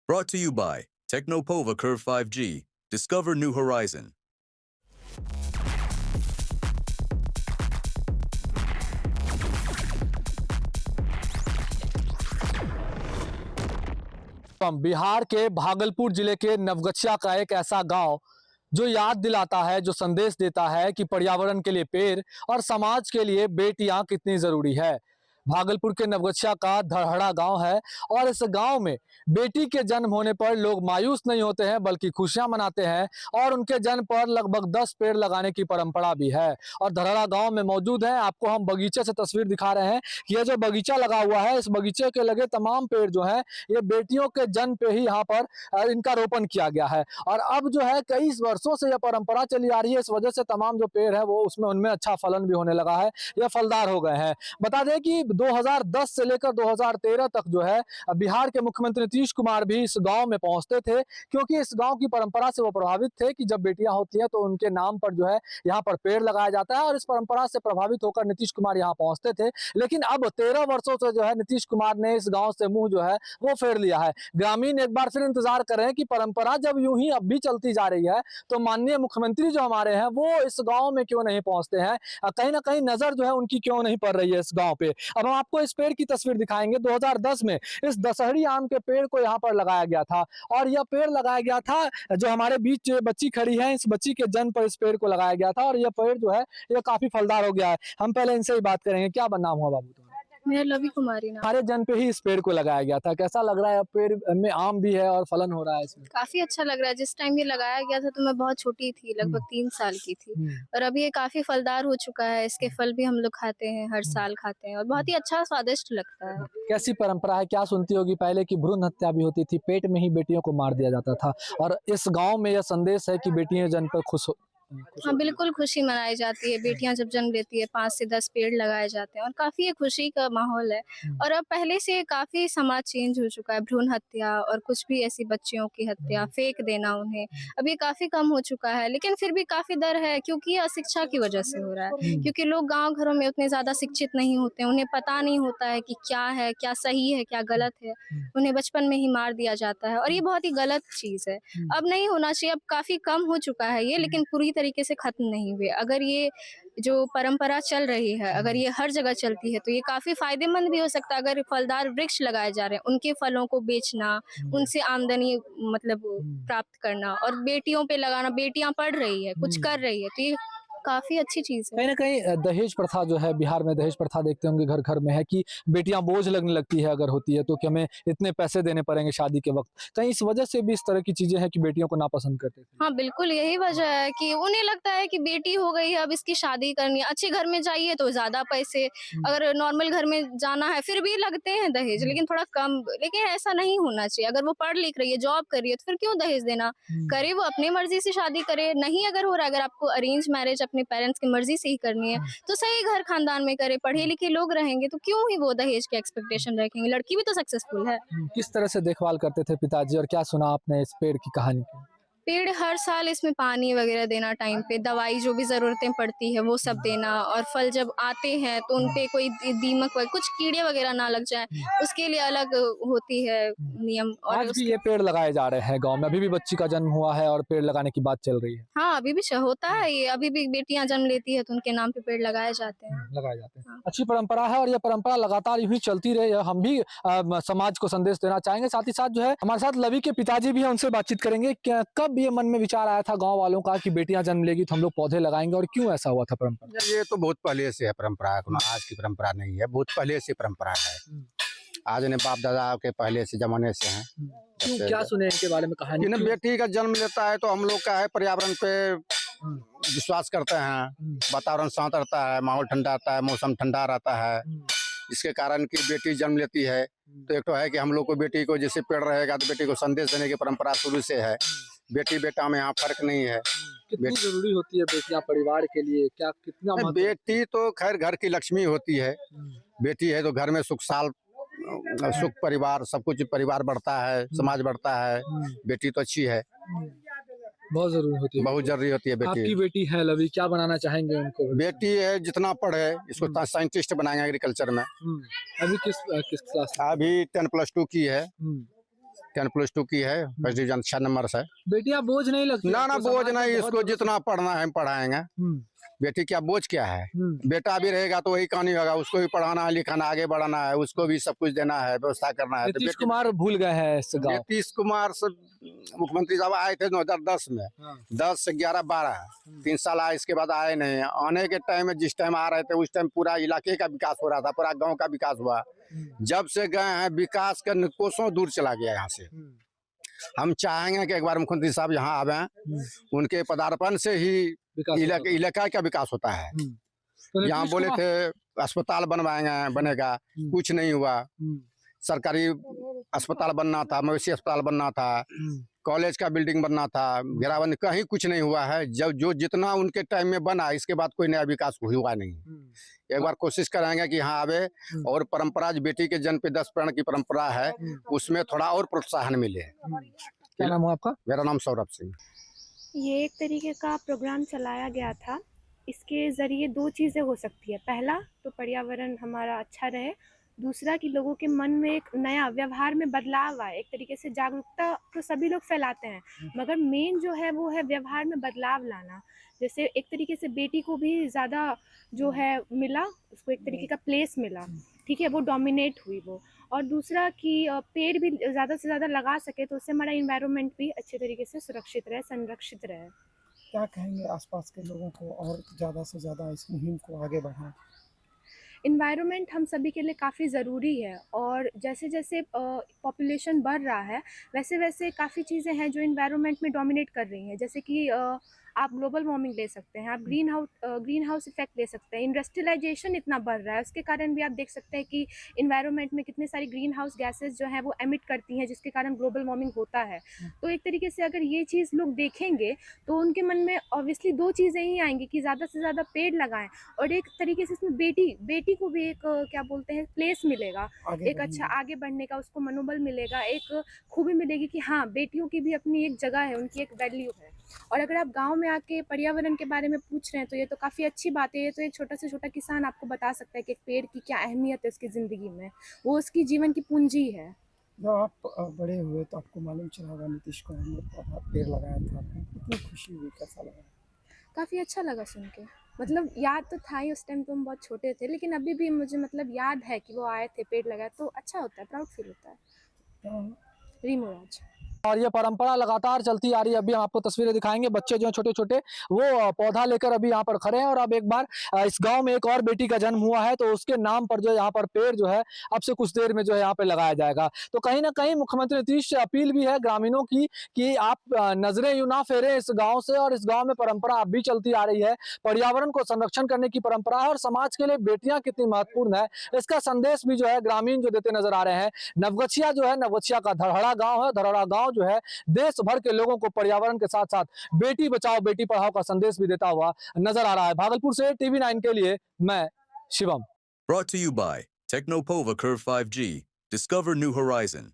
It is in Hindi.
Brought to you by Technopova Curve 5G. Discover new horizon. Bihar के भागलपुर जिले के नवगछिया का एक ऐसा गांव जो याद दिलाता है, जो संदेश देता है कि पर्यावरण के लिए पेड़ और समाज के लिए बेटियां कितनी जरूरी है। भागलपुर के नवगछिया का धड़हड़ा गांव है और इस गांव में बेटी के जन्म होने पर लोग मायूस नहीं होते हैं बल्कि खुशियां मनाते हैं और उनके जन्म पर लगभग 10 पेड़ लगाने की परंपरा भी है। और धड़हड़ा गांव में मौजूद है, आपको हम बगीचे से तस्वीर दिखा रहे हैं। यह जो बगीचा लगा हुआ है, इस बगीचे के लगे तमाम पेड़ जो है ये बेटियों के जन्म पे ही यहाँ पर इनका रोपण किया गया है। और अब जो है कई वर्षों से यह परंपरा चली आ रही है, इस वजह से तमाम जो पेड़ है वो उसमें उनमें अच्छा फलन भी होने लगा है, यह फलदार हो गए हैं। बता दें कि 2010 से लेकर 2013 तक जो है बिहार के मुख्यमंत्री नीतीश कुमार भी इस गांव में पहुंचते थे, क्योंकि इस गांव की परंपरा से वो प्रभावित थे कि जब बेटियां होती हैं तो उनके नाम पर जो है यहाँ पर पेड़ लगाया जाता है। और इस परंपरा से प्रभावित होकर नीतीश कुमार यहाँ पहुंचते थे। लेकिन अब 13 वर्षों से जो है नीतीश कुमार ने इस गाँव से मुंह जो है वो फेर लिया है। ग्रामीण एक बार फिर इंतजार कर रहे हैं कि परंपरा जब यूं ही अब भी चलती जा रही है तो माननीय मुख्यमंत्री जो हमारे हैं वो इस गाँव में क्यों नहीं पहुंचते हैं, कहीं ना कहीं नजर जो है उनकी क्यों नहीं पड़ रही है इस गाँव पे। अब हम आपको इस पेड़ की तस्वीर दिखाएंगे। 2010 में इस दशहरी आम के पेड़ को यहाँ पर लगाया गया था और यह पेड़ लगाया गया था, जो हमारे बीच बच्ची खड़ी है, इस बच्ची के जन्म पर इस पेड़ को लगाया गया था और यह पेड़ जो है यह काफी फलदार हो गया है। हम पहले इनसे ही बात करेंगे। क्या नाम हुआ बाबू तुम्हारा? मेरा लवी कुमारी नाम। हमारे जन्म पे ही इस पेड़ को लगाया गया था, कैसा लग रहा है? अब पेड़ में आम भी है और फलन हो रहा है इसमें। काफी अच्छा लग रहा है। जिस टाइम ये लगाया गया था तो मैं बहुत छोटी थी, लगभग 3 साल की थी, और अभी ये काफी फलदार हो चुका है। इसके फल भी हम लोग खाते हैं, हर साल खाते हैं और बहुत ही अच्छा स्वादिष्ट लगता है। कैसी परंपरा है? क्या सुनती होगी पहले की भ्रूण हत्या भी होती थी, पेट में ही बेटियों को मार दिया जाता था, और इस गाँव में यह संदेश है कि बेटियां जन्म पर खुश हो। हाँ, बिल्कुल खुशी मनाई जाती है। बेटियां जब जन्म लेती है 5 से 10 पेड़ लगाए जाते हैं और काफी खुशी का माहौल है। और अब पहले से काफी समाज चेंज हो चुका है। भ्रूण हत्या और कुछ भी ऐसी बच्चियों की हत्या, फेंक देना उन्हें, अब ये काफी कम हो चुका है। लेकिन फिर भी काफी डर है, क्योंकि ये अशिक्षा की वजह से हो रहा है। क्योंकि लोग गाँव घरों में उतने ज्यादा शिक्षित नहीं होते, उन्हें पता नहीं होता है कि क्या है, क्या सही है, क्या गलत है। उन्हें बचपन में ही मार दिया जाता है और ये बहुत ही गलत चीज है। अब नहीं होना चाहिए। अब काफी कम हो चुका है ये, लेकिन पूरी तरीके से खत्म नहीं हुए। अगर ये जो परंपरा चल रही है, अगर ये हर जगह चलती है तो ये काफी फायदेमंद भी हो सकता है। अगर फलदार वृक्ष लगाए जा रहे हैं, उनके फलों को बेचना, उनसे आमदनी मतलब प्राप्त करना, और बेटियों पे लगाना, बेटियां पढ़ रही है, कुछ कर रही है, तो ये काफी अच्छी चीज है। कहीं ना कहीं दहेज प्रथा जो है, बिहार में दहेज प्रथा देखते होंगे घर घर में है कि बेटियां बोझ लगने लगती है अगर होती है तो, कि हमें इतने पैसे देने पड़ेंगे शादी के वक्त। कहीं इस वजह से भी इस तरह की चीजें हैं कि बेटियों को नापसंद करते थे। हाँ, बिल्कुल यही वजह है कि उन्हें लगता है कि बेटी हो गई है, अब इसकी शादी करनी है। अच्छे घर में जाइए तो ज्यादा पैसे, अगर नॉर्मल घर में जाना है फिर भी लगते हैं दहेज, लेकिन थोड़ा कम। लेकिन ऐसा नहीं होना चाहिए। अगर वो पढ़ लिख रही है, जॉब कर रही है, तो फिर क्यों दहेज देना? करे वो अपनी मर्जी से शादी करे। नहीं अगर हो रहा है, अगर आपको अरेंज मैरिज अपने पेरेंट्स की मर्जी से ही करनी है तो सही घर खानदान में करे, पढ़े लिखे लोग रहेंगे, तो क्यों ही वो दहेज के एक्सपेक्टेशन रखेंगे? लड़की भी तो सक्सेसफुल है। किस तरह से देखभाल करते थे पिताजी, और क्या सुना आपने इस पेड़ की कहानी की? पेड़ हर साल इसमें पानी वगैरह देना, टाइम पे दवाई जो भी जरूरतें पड़ती है वो सब देना, और फल जब आते हैं तो उनपे कोई दीमक वगैरह, कुछ कीड़े वगैरह ना लग जाए, उसके लिए अलग होती है नियम। और आज भी ये पेड़ लगाए जा रहे हैं गांव में, अभी भी बच्ची का जन्म हुआ है और पेड़ लगाने की बात चल रही है। हाँ, अभी भी होता है ये। अभी भी बेटियां जन्म लेती है तो उनके नाम पे पेड़ लगाए जाते हैं। लगाए जाते हैं। हाँ। अच्छी परंपरा है और ये परंपरा लगातार यूं ही चलती रहे, हम भी समाज को संदेश देना चाहेंगे। साथ ही साथ जो है हमारे साथ लवी के पिताजी भी हैं, उनसे बातचीत करेंगे। कब ये मन में विचार आया था गांव वालों का कि बेटियां जन्म लेगी तो हम लोग पौधे लगाएंगे, और क्यों ऐसा हुआ था परंपरा? ये तो बहुत पहले से है परंपरा, आज की परंपरा नहीं है, बहुत पहले से परंपरा है। आज ने बाप दादा के पहले से जमाने से है। क्यों, क्या सुने इनके बारे में कहानी? कि बेटी का जन्म लेता है तो हम लोग का है पर्यावरण पे विश्वास करते हैं, वातावरण शांत रहता है, माहौल ठंडा रहता है, मौसम ठंडा रहता है। इसके कारण की बेटी जन्म लेती है तो एक तो है कि हम लोग को बेटी को जैसे पेड़ रहेगा तो बेटी को संदेश देने की परंपरा शुरू से है। बेटी बेटा में यहाँ फर्क नहीं है। कितनी जरूरी होती है बेटियां परिवार के लिए? क्या कितना बेटी तो खैर घर की लक्ष्मी होती है। बेटी है तो घर में सुख साल, सुख परिवार, सब कुछ परिवार बढ़ता है, समाज बढ़ता है। बेटी तो अच्छी है, बहुत जरूरी होती है, बहुत जरूरी होती है बेटी। आपकी बेटी है लवी, क्या बनाना चाहेंगे उनको? बेटी है जितना पढ़े इसको साइंटिस्ट बनाएंगे एग्रीकल्चर में। अभी किस क्लास? अभी 10+2 की है। 10+2 की है, फर्स्ट डिवीजन 6 नंबर से। बेटियां बोझ नहीं लगती? ना आपको बोझ समाज में नहीं, बहुत इसको जितना पढ़ना है हम पढ़ाएंगे। हम्म, बेटी क्या बोझ क्या है? हम्म। बेटा भी रहेगा तो वही कहानी होगा, उसको भी पढ़ाना है, लिखाना, आगे बढ़ाना है, उसको भी सब कुछ देना है, व्यवस्था करना है। तो नीतीश कुमार भूल गए हैं इस गाँव। नीतीश कुमार से मुख्यमंत्री साहब आए थे 2010 में, हाँ। 10 से 11, 12 3 साल आए, इसके बाद आए नहीं। आने के टाइम में जिस टाइम आ रहे थे उस टाइम पूरा इलाके का विकास हो रहा था, पूरा गांव का विकास हुआ। जब से गए हैं विकास का कोसों दूर चला गया यहाँ से। हम चाहेंगे कि एक बार मुख्यमंत्री साहब यहाँ आवे, उनके पदार्पण से ही इलाका का विकास होता है। तो यहाँ नीतीश बोले कुमार- थे अस्पताल बनवाएंगे, बनेगा, कुछ नहीं हुआ। सरकारी अस्पताल बनना था, मवेशी अस्पताल बनना था, कॉलेज का बिल्डिंग बनना था, घेराबंदी, कहीं कुछ नहीं हुआ है। जब जो जितना उनके टाइम में बना, इसके बाद कोई नया विकास हुआ नहीं। एक बार कोशिश करेंगे कि यहाँ आवे और परंपरा बेटी के जन्म पे 10 प्रण की परंपरा है, उसमें थोड़ा और प्रोत्साहन मिले। क्या नाम है आपका? मेरा नाम सौरभ सिंह। ये एक तरीके का प्रोग्राम चलाया गया था। इसके ज़रिए 2 चीज़ें हो सकती है। पहला तो पर्यावरण हमारा अच्छा रहे, दूसरा कि लोगों के मन में एक नया व्यवहार में बदलाव आए। एक तरीके से जागरूकता तो सभी लोग फैलाते हैं, मगर मेन जो है वो है व्यवहार में बदलाव लाना। जैसे एक तरीके से बेटी को भी ज़्यादा जो है मिला, उसको एक तरीके का प्लेस मिला, ठीक है, वो डोमिनेट हुई वो। और दूसरा कि पेड़ भी ज़्यादा से ज़्यादा लगा सके तो उससे हमारा इन्वायरमेंट भी अच्छे तरीके से सुरक्षित रहे, संरक्षित रहे। क्या कहेंगे आसपास के लोगों को और ज़्यादा से ज़्यादा इस मुहिम को आगे बढ़ाएं? इन्वायरमेंट हम सभी के लिए काफ़ी ज़रूरी है, और जैसे जैसे पॉपुलेशन बढ़ रहा है वैसे वैसे काफ़ी चीज़ें हैं जो इन्वायरमेंट में डोमिनेट कर रही हैं। जैसे कि आप ग्लोबल वार्मिंग ले सकते हैं, आप ग्रीन हाउस इफेक्ट ले सकते हैं। इंडस्ट्रियलाइजेशन इतना बढ़ रहा है, उसके कारण भी आप देख सकते हैं कि इन्वायरमेंट में कितने सारी ग्रीन हाउस गैसेज जो हैं वो एमिट करती हैं, जिसके कारण ग्लोबल वार्मिंग होता है। तो एक तरीके से अगर ये चीज़ लोग देखेंगे तो उनके मन में ऑब्वियसली 2 चीज़ें ही आएंगी कि ज़्यादा से ज़्यादा पेड़ लगाएं, और एक तरीके से इसमें बेटी को भी एक क्या बोलते हैं प्लेस मिलेगा, एक अच्छा आगे बढ़ने का उसको मनोबल मिलेगा, एक खूबी मिलेगी कि हाँ बेटियों की भी अपनी एक जगह है, उनकी एक वैल्यू है। और अगर आप गांव में आके पर्यावरण के बारे में पूछ रहे हैं तो ये तो काफ़ी अच्छी बात है। ये तो एक छोटा से छोटा किसान आपको बता सकता है कि एक पेड़ की क्या अहमियत है उसकी ज़िंदगी में, वो उसकी जीवन की पूंजी है। जब आप बड़े हुए तो आपको मालूम चला होगा नीतीश कुमार ने पौधा पेड़ लगाया था, कितनी खुशी हुई, कैसा लगा? काफ़ी अच्छा लगा सुन के। मतलब याद तो था ही, उस टाइम तो हम बहुत छोटे थे, लेकिन अभी भी मुझे मतलब याद है कि वो आए थे, पेड़ लगाए, तो अच्छा होता है, प्राउड फील होता है। रीमू राज। और ये परंपरा लगातार चलती आ रही है। अभी हम आपको तस्वीरें दिखाएंगे, बच्चे जो हैं छोटे छोटे वो पौधा लेकर अभी यहाँ पर खड़े हैं। और अब एक बार इस गांव में एक और बेटी का जन्म हुआ है तो उसके नाम पर जो है यहाँ पर पेड़ जो है अब से कुछ देर में जो है यहाँ पे लगाया जाएगा। तो कहीं ना कहीं मुख्यमंत्री नीतीश से अपील भी है ग्रामीणों की कि आप नजरें यूं ना फेरे इस गाँव से, और इस गाँव में परंपरा अब भी चलती आ रही है। पर्यावरण को संरक्षण करने की परंपरा है और समाज के लिए बेटियां कितनी महत्वपूर्ण है, इसका संदेश भी जो है ग्रामीण जो देते नजर आ रहे हैं। नवगछिया जो है, नवगछिया का धरहरा गाँव है। धरहरा गाँव जो है देश भर के लोगों को पर्यावरण के साथ साथ बेटी बचाओ बेटी पढ़ाओ का संदेश भी देता हुआ नजर आ रहा है। भागलपुर से TV9 के लिए मैं Shivam. Brought to you by Technopova Curve 5G. Discover new horizon.